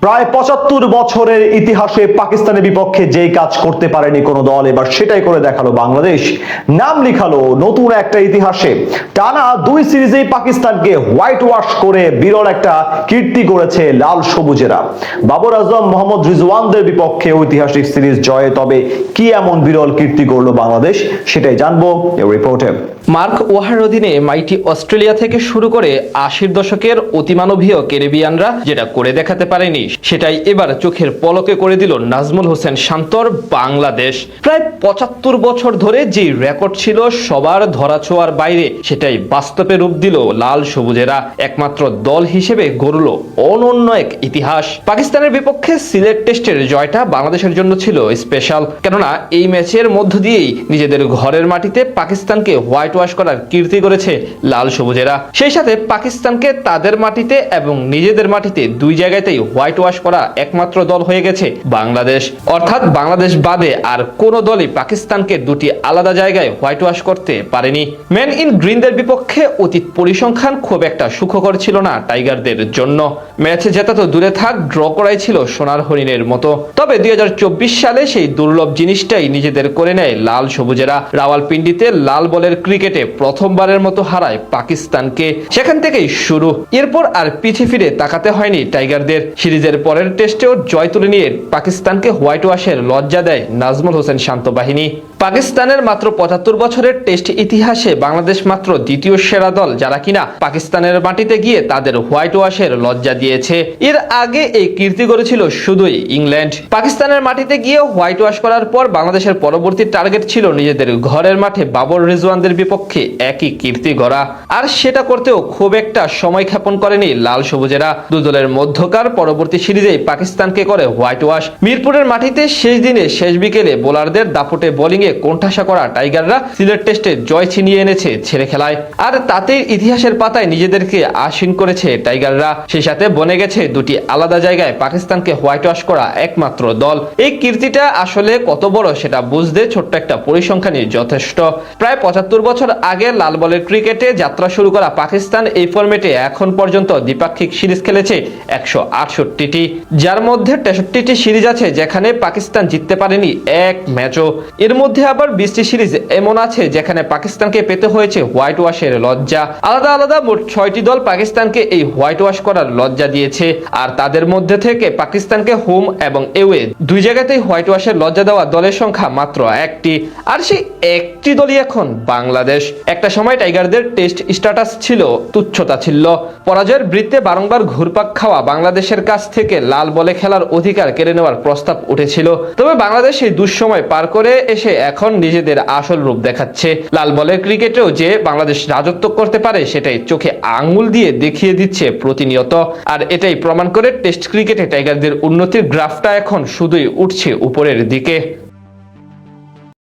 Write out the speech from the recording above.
প্রায় ৭৫ বছরের ইতিহাসে পাকিস্তানের বিপক্ষে যেই কাজ করতে পারেনি কোনো দল, এবার সেটাই করে দেখালো বাংলাদেশ। নাম লিখালো নতুন একটা ইতিহাসে। টানা ২ সিরিজেই পাকিস্তানকে হোয়াইট ওয়াশ করে বিরল একটা কীর্তি করেছে লাল সবুজেরা। বাবর আজম, মোহাম্মদ রিজওয়ানদের বিপক্ষে ঐতিহাসিক সিরিজ জয়ে তবে কি এমন বিরল কীর্তি করলো বাংলাদেশ, সেটাই জানবো এই রিপোর্টে। মার্ক ওয়াহার অধীনে মাইটি অস্ট্রেলিয়া থেকে শুরু করে ৮০ দশকের অতিমানবীয় ক্যারিবিয়ানরা যেটা করে দেখাতে পারেনি, সেটাই এবার চোখের পলকে করে দিল নাজমুল হোসেন শান্তর বাংলাদেশ। প্রায় ৭৫ বছর ধরে যে রেকর্ড ছিল সবার ধরাছোঁয়ার বাইরে, সেটাই বাস্তবে রূপ দিল লাল সবুজেরা। একমাত্র দল হিসেবে গড়ল অনন্য এক ইতিহাস। পাকিস্তানের বিপক্ষে সিলেট টেস্টের জয়টা বাংলাদেশের জন্য ছিল স্পেশাল, কেননা এই ম্যাচের মধ্য দিয়েই নিজেদের ঘরের মাটিতে পাকিস্তানকে হোয়াইট ওয়াশ করার কীর্তি করেছে লাল সবুজেরা। সেই সাথে পাকিস্তানকে তাদের মাটিতে এবং নিজেদের মাটিতে দুই জায়গাতেই হোয়াইট ওয়াশ করা একমাত্র দল হয়ে গেছে বাংলাদেশ। অর্থাৎ বাংলাদেশ বাদে আর কোনো দলই পাকিস্তানকে দুটি আলাদা জায়গায় হোয়াইট ওয়াশ করতে পারেনি। ম্যান ইন গ্রিনদের বিপক্ষে অতীত পরিসংখ্যান খুব একটা সুখকর ছিল না টাইগারদের জন্য। ম্যাচে জেতা তো দূরে থাক, ড্র করাই ছিল সোনার হরিণের মতো। তবে ২০২৪ সালে সেই দুর্লভ জিনিসটাই নিজেদের করে নেয় লাল সবুজেরা। রাওয়ালপিন্ডিতে লাল বলের ক্রিকেটে প্রথমবারের মতো হারায় পাকিস্তানকে। সেখান থেকেই শুরু। এরপর আর পিছে ফিরে তাকাতে হয়নি টাইগারদের। সিরিজের পরের টেস্টেও জয় তুলে নিয়ে পাকিস্তানকে হোয়াইট ওয়াশের লজ্জা দেয় নাজমুল হোসেন শান্ত বাহিনী। পাকিস্তানের মাত্র ৭৫ বছরের টেস্ট ইতিহাসে বাংলাদেশ মাত্র দ্বিতীয় সেরা দল যারা কিনা পাকিস্তানের মাটিতে গিয়ে তাদের হোয়াইট ওয়াশের লজ্জা দিয়েছে। এর আগে এই কীর্তি করেছিল শুধুই ইংল্যান্ড। পাকিস্তানের মাটিতে গিয়ে হোয়াইট ওয়াশ করার পর বাংলাদেশের পরবর্তী টার্গেট ছিল নিজেদের ঘরের মাঠে বাবর রিজওয়ানদের বিপক্ষে একই কীর্তি গড়া। আর সেটা করতেও খুব একটা সময় ক্ষেপণ করেনি লাল সবুজেরা। দু দলের মধ্যকার পরবর্তী সিরিজেই পাকিস্তানকে করে হোয়াইট ওয়াশ। মিরপুরের মাটিতে শেষ দিনে শেষ বিকেলে বোলারদের দাপটে বোলিংয়ে কোণঠাসা করা টাইগাররা সিলেট টেস্টে জয় ছিনিয়ে এনেছে ছেড়ে খেলায়। আর তাতেই ইতিহাসের পাতায় নিজেদেরকে আসীন করেছে টাইগাররা। সেই সাথে বনে গেছে দুটি আলাদা জায়গায় পাকিস্তানকে হোয়াইট ওয়াশ করা একমাত্র দল। এই কীর্তিটা আসলে কত বড় সেটা বুঝতে ছোট্ট একটা পরিসংখ্যানই যথেষ্ট। প্রায় ৭৫ বছর আগে লাল বলের ক্রিকেটে যাত্রা শুরু করা পাকিস্তান এই ফরম্যাটে এখন পর্যন্ত দ্বিপাক্ষিক সিরিজ খেলেছে ১৬৮টি, যার মধ্যে ৬৩টি সিরিজ আছে যেখানে পাকিস্তান জিততে পারেনি এক ম্যাচও। এর মধ্যে আবার ২০টি সিরিজ এমন আছে যেখানে পাকিস্তানকে পেতে হয়েছে হোয়াইট ওয়াশের লজ্জা। আলাদা আলাদা মোট ৬টি দল পাকিস্তানকে এই হোয়াইট ওয়াশ করার লজ্জা দিয়েছে। আর তাদের মধ্যে থেকে পাকিস্তানকে হোম এবং এওয়ে দুই জায়গাতেই হোয়াইট ওয়াশের লজ্জা দেওয়া দলের সংখ্যা মাত্র একটি। আর সেই একটি দলই এখন বাংলাদেশ। একটা সময় টাইগারদের টেস্ট স্ট্যাটাস ছিল তুচ্ছতা ছিল। পরাজয়ের বৃত্তে বারংবার ঘুরপাক খাওয়া বাংলাদেশের কাছ থেকে লাল বলে খেলার অধিকার কেড়ে নেওয়ার প্রস্তাব উঠেছিল। তবে বাংলাদেশ সেই দুঃসময় পার করে এসে এখন নিজেদের আসল রূপ দেখাচ্ছে। লাল বলের ক্রিকেটেও যে বাংলাদেশ রাজত্ব করতে পারে সেটাই চোখে আঙুল দিয়ে দেখিয়ে দিচ্ছে প্রতিনিয়ত। আর এটাই প্রমাণ করে টেস্ট ক্রিকেটে টাইগারদের উন্নতির গ্রাফটা এখন শুধুই উঠছে উপরের দিকে।